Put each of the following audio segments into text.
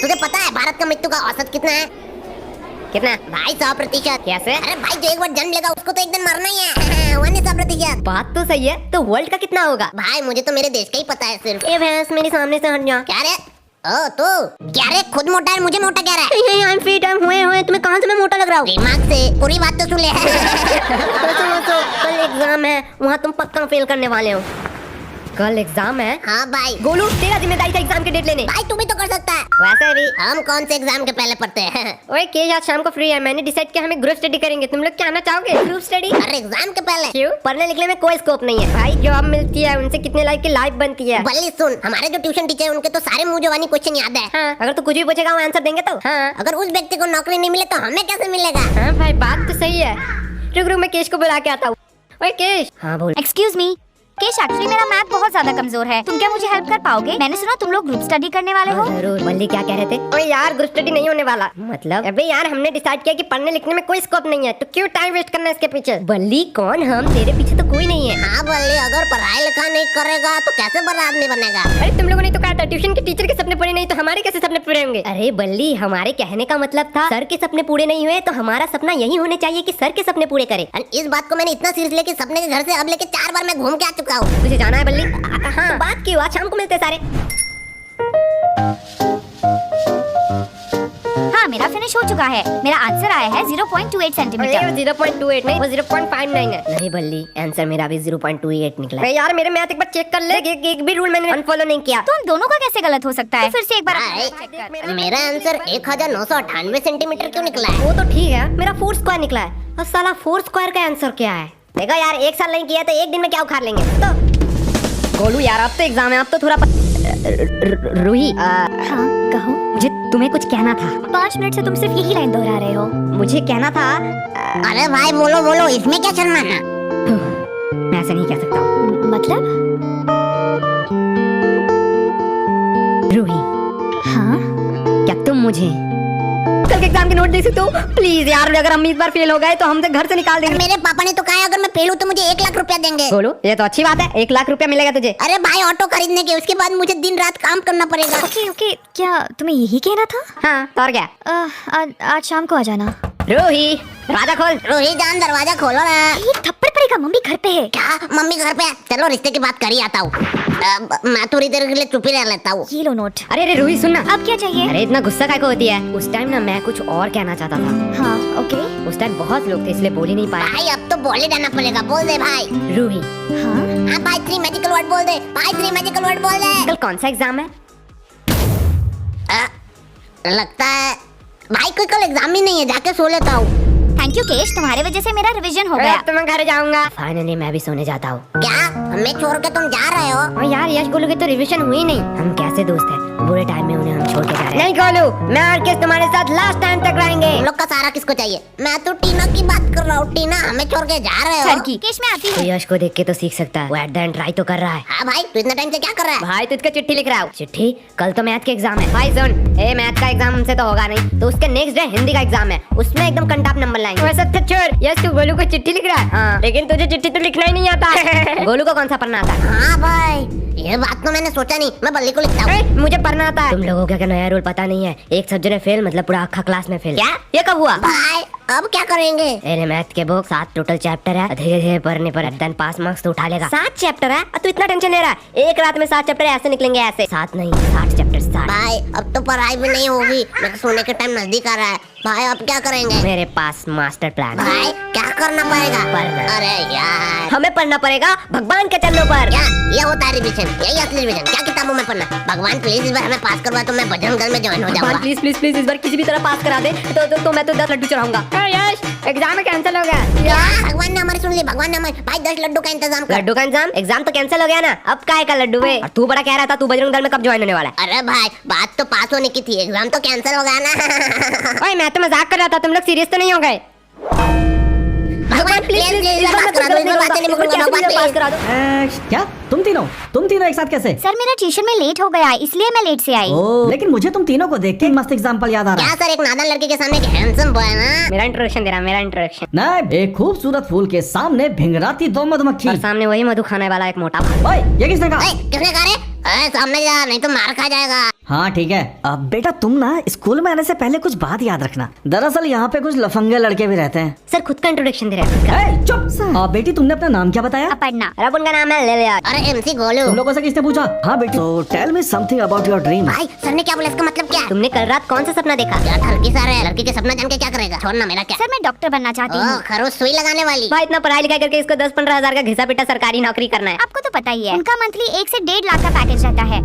तुझे पता है भारत का मृत्यु का औसत कितना है? कितना भाई 100%। कैसे? अरे भाई जो एक बार जन्म लेगा उसको तो एक दिन मरना ही है। 100%। बात तो सही है, तो वर्ल्ड का कितना होगा? भाई मुझे तो मेरे देश का ही पता है सिर्फ। ए भैंस मेरे सामने से हट जा। क्या रे? ओ तू क्या रे, खुद मोटा है मुझे मोटा कह रहा है? I am fit, I am हुए तुम्हें कहां से मैं मोटा लग रहा हूँ? दिमाग से पूरी बात तो सुन ले। कल एग्जाम है, वहाँ तुम पक्का फेल करने वाले हो। कल एग्जाम है? हाँ भाई। गोलू तेरा जिम्मेदारी था एग्जाम के डेट लेने। भाई तू भी तो कर सकता है। वैसे भी हम कौन से एग्जाम के पहले पढ़ते हैं? ओए के आज शाम को फ्री है, मैंने डिसाइड किया हमें ग्रुप स्टडी करेंगे। तुम लोग क्या आना चाहोगे? Group study? अरे एग्जाम के पहले क्यों? पढ़ने लिखने में कोई स्कोप नहीं है भाई। जॉब मिलती है उनसे कितने लाइफ की लाइफ बनती है। बल्ली सुन, हमारे जो ट्यूशन टीचर है उनके तो सारे मुंह जवानी क्वेश्चन याद है। हाँ, अगर तू कुछ भी पूछेगा वो आंसर देंगे तो। हाँ अगर उस व्यक्ति को नौकरी नहीं मिले तो हमें कैसे मिलेगा? हाँ भाई बात तो सही है। रुक रुक मैं केश को बुला के आता हूँ। ओए केश। हाँ बोल। एक्सक्यूज मी केश, एक्चुअली मेरा मैथ बहुत ज्यादा कमजोर है, तुम क्या मुझे हेल्प कर पाओगे? मैंने सुना तुम लोग ग्रुप स्टडी करने वाले हो। जरूर। बल्ली क्या कह रहे थे? ओए यार ग्रुप स्टडी नहीं होने वाला। मतलब? अबे यार हमने डिसाइड किया कि पढ़ने लिखने में कोई स्कोप नहीं है, तो क्यों टाइम वेस्ट करना है इसके पीछे? बल्ली कौन हम? तेरे पीछे तो कोई नहीं है। हाँ बल्ली, अगर पढ़ाई लिखाई नहीं करेगा तो कैसे बड़ा आदमी बनेगा? अरे तुम लोगों ने तो कहा था ट्यूशन के टीचर के सपने पूरे नहीं तो हमारे कैसे सपने पूरे होंगे? अरे बल्ली हमारे कहने का मतलब था सर के सपने पूरे नहीं हुए तो हमारा सपना यही होने चाहिए कि सर के सपने पूरे करे। इस बात को मैंने इतना सीरियस लिया कि सपने के घर से अब लेके 4 बार मैं घूम के आ चुका हूँ। तुझे जाना है बल्ली? हाँ तो बात क्यों? आज शाम को मिलते सारे। हाँ मेरा फिनिश हो चुका है, मेरा आंसर आया है 0.28 सेंटीमीटर। 0.28 नहीं वो 0.59 है। नहीं बल्ली आंसर मेरा भी 0.28 निकला है। यार मेरे मैथ एक बार चेक कर ले, एक भी रूल मैंने अनफॉलो नहीं किया। तो हम दोनों का कैसे गलत हो सकता है? तो फिर से एक बार भाई, चेक कर। मेरा आंसर 1998 सेंटीमीटर क्यों निकला है? वो तो ठीक है, मेरा 4 स्क्वायर निकला है। और साला 4 स्क्वायर का आंसर क्या है? देखो यार एक साल नहीं किया तो एक दिन में क्या उखाड़ लेंगे? तो गोलू यार अब तो एग्जाम है, अब तो थोड़ा रूही। हाँ कहो। मुझे तुम्हें कुछ कहना था। 5 मिनट से तुम सिर्फ यही लाइन दोहरा रहे हो। मुझे कहना था। अरे भाई बोलो बोलो, इसमें क्या शर्माना? मैं ऐसे नहीं कह सकता हूँ। मतलब? रूही हाँ क्या तुम मुझे कल के एग्जाम के नोट दे सकते हो? प्लीज यार, अगर हम इस बार फेल हो गए तो हमसे घर से निकाल देंगे। मेरे पापा ने तो कहा है अगर मैं फेल हूँ तो मुझे 1 लाख रुपया देंगे। बोलो ये तो अच्छी बात है, 1 लाख रुपया मिलेगा तुझे। अरे भाई ऑटो खरीदने के, उसके बाद मुझे दिन रात काम करना पड़ेगा। ओके ओके, क्या तुम्हें यही कहना था? हाँ तो और क्या? आज शाम को आ जाना। रूही दरवाजा खोल। रूही जान दरवाजा खोलो ना। एक थप्पड़ पड़ेगा, मम्मी घर पे है। क्या मम्मी घर पे है? चलो रिश्ते की बात कर ही आता हूँ। मैं थोड़ी देर के लिए चुप ही रह लेता हूँ। ये लो नोट। अरे अरे रूही सुन ना। अब क्या चाहिए? अरे इतना गुस्सा काय को होती है? उस टाइम ना मैं कुछ और कहना चाहता था। हाँ ओके। उस टाइम बहुत लोग थे इसलिए बोल ही नहीं पाया। भाई अब तो बोल ही देना पड़ेगा, बोल दे भाई। रूही हाँ हाँ भाई 3 मैजिकल वर्ड बोल दे। भाई 3 मैजिकल वर्ड बोल दे। कल कौन सा एग्जाम है? लगता है भाई कोई कल एग्जाम ही नहीं है, जाके सो लेता हूँ। थैंक यू केश, तुम्हारे वजह से मेरा रिवीजन हो गया। अब तो मैं घर जाऊंगा। फाइनली मैं भी सोने जाता हूँ। क्या हमें छोड़ के तुम जा रहे हो? और यार यश गोलू की तो रिवीजन हुई नहीं। हम कैसे दोस्त हैं, बुरे टाइम में उन्हें हम छोड़ के जा रहे हैं। नहीं गोलू, मैं और किस तुम्हारे साथ लास्ट टाइम तक रहेंगे। तुम लोग का सारा किसको चाहिए? मैं तो टीना की बात कर रहा हूँ। टीना हमें छोड़ के जा रहे हो? सर केश मैं आती तो हूँ। यश को देख के तो सीख सकता है, वो एट द एंड ट्राई तो कर रहा है। हाँ भाई, तू इतना टाइम से क्या कर रहा है? भाई तुझको चिट्ठी लिख रहा हूँ। चिट्ठी? कल तो मैथ के एग्जाम है। भाई सुन, ए मैथ का एग्जाम हमसे तो होगा नहीं, तो उसके नेक्स्ट डे हिंदी का एग्जाम है, उसमें एकदम कंटाप नंबर लाएंगे। वैसे तो छोड़, यस तू गोलू को चिट्ठी लिख रहा है। हाँ, लेकिन तुझे चिट्ठी तो लिखना ही नहीं आता। गोलू को कौन सा पढ़ना आता है? हाँ भाई, ये बात तो मैंने सोचा नहीं, मैं बल्ली को लिखता हूँ। मुझे पढ़ना आता है। तुम लोगों का क्या नया रूल पता नहीं है? एक सब्जेक्ट में फेल मतलब पूरा अक्खा क्लास में फेल। क्या? ये कब हुआ? भाई अब क्या करेंगे? अरे मैथ के बुक 7 टोटल चैप्टर है, धीरे धीरे पढ़ने पर देन पास मार्क्स तो उठा लेगा। 7 चैप्टर है? तू इतना टेंशन ले रहा है? एक रात में 7 चैप्टर ऐसे निकलेंगे ऐसे। 7 नहीं 60 चैप्टर 60। भाई अब तो पढ़ाई भी नहीं होगी, मेरे सोने के टाइम नजदीक आ रहा है। भाई अब क्या करेंगे? मेरे पास मास्टर प्लान। भाई क्या करना पड़ेगा? पढ़ना। अरे यार हमें पढ़ना पड़ेगा भगवान के चरणों पर। क्या ये होता है रिवीजन? यही असली रिवीजन? क्या किताबों में पढ़ना? भगवान प्लीज इस बार हमें पास करवा तो मैं भजन घर में ज्वाइन हो जाऊंगा। प्लीज प्लीज प्लीज इस बार किसी भी तरह पास करा दे तो मैं तो 10 लड्डू चढ़ाऊंगा। यश एग्जाम कैंसिल हो गया। यार भगवान ने हमारी सुन ली, भगवान ने हमारी। भाई 10 लड्डू का इंतजाम कर। लड्डू का एग्जाम तो कैंसिल हो गया ना, अब काय का लड्डू है? और तू बड़ा कह रहा था तू बजरंग दल में कब ज्वाइन होने वाला है? अरे भाई बात तो पास होने की थी, एग्जाम तो कैंसिल हो गया ना। ओए मैं तो मजाक कर रहा था, तुम लोग सीरियस तो नहीं हो गए? भगवान प्लीज प्लीज पास करा दो, इस बार बातें नहीं मुकरो, भगवान पास करा दो। क्या तुम तीनों एक साथ कैसे? सर मेरा ट्यूशन में लेट हो गया है इसलिए मैं लेट से आई। लेकिन मुझे तुम तीनों को देख के एक मस्त एग्जाम्पल याद आ रहा है। क्या सर, एक नादान लड़के के सामने एक हैंडसम बॉय ना? मेरा इंट्रोडक्शन दे रहा, मेरा इंट्रोडक्शन। नहीं, एक खूबसूरत फूल के सामने भिंगराती 2 मधुमक्खी। और सामने वही मधु खाने वाला एक मोटा भाई। ओए, ये किसने कहा? किसने कहा रे? सामने जा, नहीं तो मार खा जाएगा। हाँ ठीक है। अब बेटा तुम ना स्कूल में आने से पहले कुछ बात याद रखना। दरअसल यहाँ पे कुछ लफंगे लड़के भी रहते हैं। सर खुद का इंट्रोडक्शन दे रहे हैं, खुद का। ए, चुप। बेटी तुमने अपना नाम क्या बताया? अपर्णा। अब उनका नाम है ले अरे MC गोलू। तुम लोगों से किसने पूछा? हाँ बेटी, तो tell me something about your dream. भाई सर ने क्या बोला, इसका मतलब क्या है? तुमने कल रात कौन सा सपना देखा? क्या हल्की सा है, लड़की के सपना जान के क्या करेगा? छोड़ना मेरा क्या। सर मैं डॉक्टर बनना चाहती हूँ। खरोच सुई लगाने वाली। भाई इतना पढ़ाई लिखाई करके इसको 10-15 हजार का घिसा पिटा सरकारी नौकरी करना है। आपको तो पता ही है, उनका मंथली 1 से 1.5 लाख का पैकेज रहता है।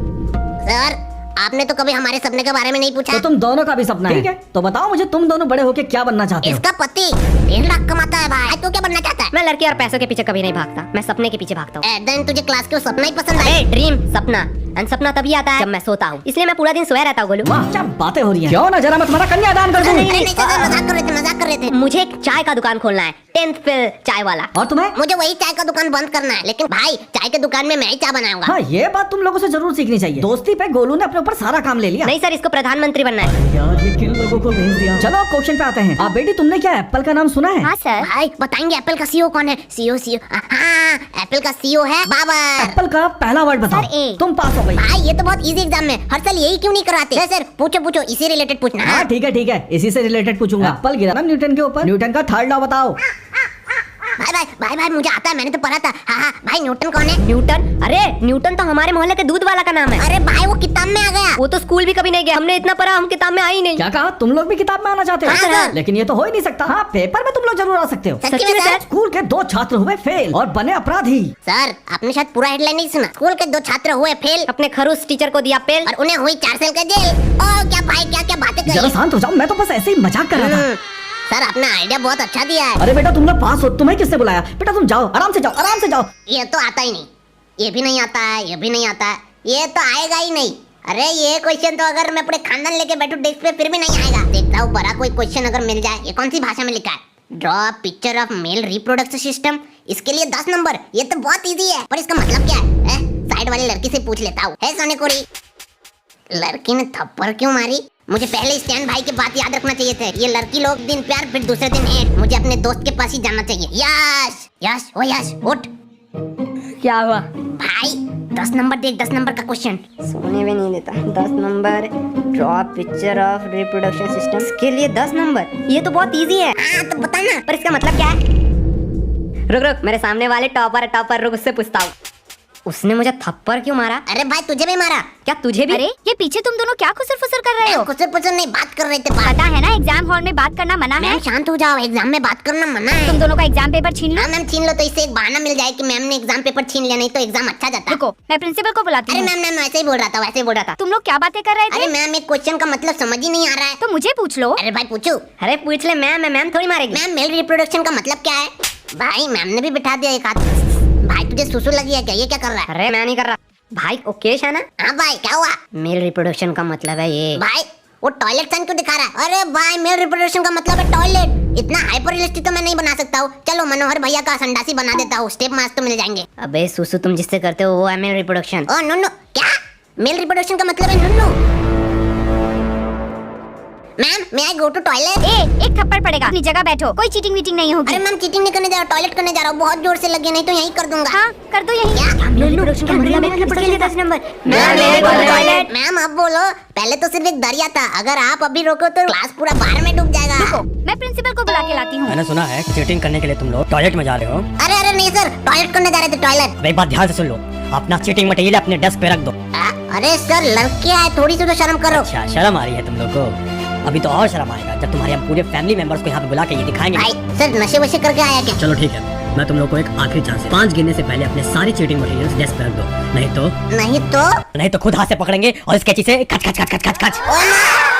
सर आपने तो कभी हमारे सपने के बारे में नहीं पूछा। तो तुम दोनों का भी सपना है। ठीक है, तो बताओ मुझे तुम दोनों बड़े होके क्या बनना चाहते हो? इसका पति 1.5 लाख कमाता है भाई, तू क्या बनना चाहता है? मैं लड़की और पैसों के पीछे कभी नहीं भागता, मैं सपने के पीछे भागता हूँ। देन तुझे क्लास के वो सपना ही पसंद है? ड्रीम सपना, एंड सपना तभी आता है जब मैं सोता हूँ, इसलिए मैं पूरा दिन सोया रहता हूँ। गोलू वाह क्या बातें हो रही हैं। क्यों ना जरा मैं तुम्हारा कन्यादान कर दूं। नहीं सर, मजाक कर रहे थे। मुझे एक चाय का दुकान खोलना है, 10th फेल चाय वाला। और तुम्हें? मुझे वही चाय का दुकान बंद करना है, लेकिन भाई चाय के दुकान में मैं ही चाय बनाऊंगा। हाँ ये बात तुम लोगों से जरूर सीखनी चाहिए। दोस्ती पे गोलू ने अपने ऊपर सारा काम ले लिया। नहीं सर, इसको प्रधानमंत्री बनना है। यार ये किन लोगों को भेज दिया। चलो क्वेश्चन पे आते हैं। आप बेटी तुमने क्या एप्पल का नाम सुना है? हाँ सर। भाई बताएंगे एप्पल का CEO कौन है? CEO हाँ, एप्पल का CEO है बाबर। एप्पल का पहला वर्ड बताओ। Sir, A। तुम पास हो गई। भाई ये तो बहुत इजी एग्जाम में हर साल यही क्यों नहीं कराते? सर पूछो इसी रिलेटेड पूछना। हाँ ठीक है, इसी से रिलेटेड पूछूंगा। एप्पल गिरा ना न्यूटन के ऊपर, न्यूटन का थर्ड लॉ बताओ। भाई मुझे आता है, मैंने तो पढ़ा था। हाँ भाई न्यूटन कौन है? न्यूटन? अरे न्यूटन तो हमारे मोहल्ले के दूध वाला का नाम है। अरे भाई वो किताब में आ गया। वो तो स्कूल भी कभी नहीं गया, हमने इतना पढ़ा, हम किताब में आई नहीं। क्या कहा? तुम लोग भी किताब में आना चाहते हो? हाँ, सर। लेकिन ये तो हो ही नहीं सकता। हाँ पेपर में तुम लोग जरूर आ सकते हो। सच्ची में सर? स्कूल के 2 छात्र हुए फेल और बने अपराधी। सर आपने शायद पूरा हेडलाइन नहीं सुना। स्कूल के 2 छात्र हुए फेल अपने खरूस टीचर को दिया पेल और उन्हें हुई 4 साल की जेल। ओ क्या भाई क्या बातें कर जरा रही? शांत हो जाओ, मैं तो बस ऐसे ही मजाक कर रहा था। सर आपने आइडिया बहुत अच्छा दिया है। अरे बेटा तुम लोग पास हो, तुम्हें किसने बुलाया? बेटा तुम जाओ, आराम से जाओ। ये तो आता ही नहीं, ये भी नहीं आता है, ये भी नहीं आता है, ये तो आएगा ही नहीं। अरे ये क्वेश्चन तो अगर मैं पूरे खानदान लेके बैठू डेस्क पे फिर भी नहीं आएगा। देखता हूँ बड़ा कोई क्वेश्चन अगर मिल जाए। ये कौन सी भाषा में लिखा है? Draw picture of male reproduction system, इसके लिए 10 नंबर। ये तो बहुत इजी है, पर इसका मतलब क्या है? साइड वाली लड़की से पूछ लेता हूँ। है सोने कोरी, लड़की ने थप्पड़ क्यों मारी? मुझे पहले स्टैंड भाई की बात याद रखना चाहिए थे। ये लड़की लोग दिन प्यार फिर दूसरे दिन हेट। मुझे अपने दोस्त के पास ही जाना चाहिए। यश उठ। क्या हुआ? भाई 10 नंबर देख, 10 नंबर का क्वेश्चन। सोने भी नहीं देता। 10 number, draw picture of reproduction system, इसके लिए 10 नंबर। ये तो बहुत इजी है। हाँ तो बता ना। पर इसका मतलब क्या है? रुक, मेरे सामने वाले टॉपर रुक, उससे पूछता हूँ। उसने मुझे थप्पड़ क्यों मारा? अरे भाई तुझे भी मारा। क्या तुझे भी? अरे ये पीछे तुम दोनों क्या खुसर फुसर कर रहे हो? कुछ नहीं, बात कर रहे थे। पता है ना एग्जाम हॉल में बात करना मना है। मैम शांत हो जाओ, एग्जाम में बात करना मना है। तुम दोनों का एग्जाम पेपर छीन लो। हाँ मैम छीन लो, तो इससे एक बहाना मिल जाए कि मैम ने एग्जाम पेपर छीन लिया, नहीं तो एग्जाम अच्छा जाता। रुको मैं प्रिंसिपल को बुलाती अरे हूँ। मैम वैसे ही बोल रहा था। तुम लोग क्या बातें कर रहे अरे थे? मैम एक क्वेश्चन का मतलब समझ ही नहीं आ रहा है। तो मुझे पूछ लो। अरे भाई पूछू। अरे पूछ ले, मैम थोड़ी मारेगी। मैम मेल रिप्रोडक्शन का मतलब क्या है? भाई मैम ने भी बिठा दिया एक हाथ। भाई तुझे सुसु लगी है क्या? ये क्या कर रहा है? अरे मैं नहीं कर रहा भाई, ओकेश है ना? हाँ भाई क्या हुआ? मेल रिप्रोडक्शन का मतलब है ये। भाई वो टॉयलेट साइन क्यों दिखा रहा है? अरे भाई मेल रिप्रोडक्शन का मतलब है टॉयलेट। इतना हाइपर रियलिस्टिक तो मैं नहीं बना सकता हूँ। चलो मनोहर भैया का संडासी बना देता हूँ, स्टेप मार्क्स तो मिल जाएंगे। अबे सुसु तुम जिससे करते हो वो है मेल रिप्रोडक्शन। ओ नुन्नू। क्या? मेल रिप्रोडक्शन का मतलब है नुन्नू? मैम मैं आई गो टू टॉयलेट। एक थप्पड़ पड़ेगा, अपनी जगह बैठो। कोई चीटिंग वीटिंग नहीं होगी। अरे मैम चीटिंग नहीं करने जा रहा, टॉयलेट करने जा रहा हूँ। बहुत जोर से लगे, नहीं तो यहीं कर दूंगा। हाँ कर दो यही। क्या? मेल रिप्रोडक्शन का मतलब है इसके लिए 10 नंबर। टॉयलेट। मैम अब बोलो, पहले तो सिर्फ एक दरिया था, अगर आप अभी रोको तो क्लास पूरा बाहर में डूब जाएगा। रुको मैं प्रिंसिपल को बुला के लाती हूँ। मैंने सुना है चीटिंग करने के लिए तुम लोग टॉयलेट में जा रहे हो। अरे नहीं सर, टॉयलेट करने जा रहे थे, टॉयलेट। एक बात ध्यान से सुन लो, अपना चीटिंग मटेरियल अपने डेस्क पे रख दो। अरे सर लड़कियां है, थोड़ी सी तो शर्म करो। अच्छा शर्म आ रही है तुम लोग को? अभी तो और शर्म आएगा जब तुम्हारे हम पूरे फैमिली मेंबर्स को यहाँ पे बुला के ये दिखाएंगे। भाई सर नशे वशे करके आया क्या? चलो ठीक है, मैं तुम लोग को एक आखिरी चांस 5 गिनने से पहले अपने सारे चीटिंग मटेरियल्स डेस्क पे रख दो, नहीं तो नहीं तो खुद हाथ से पकड़ेंगे और इस कैंची से खच खच खच खच खच खच। ओ ना!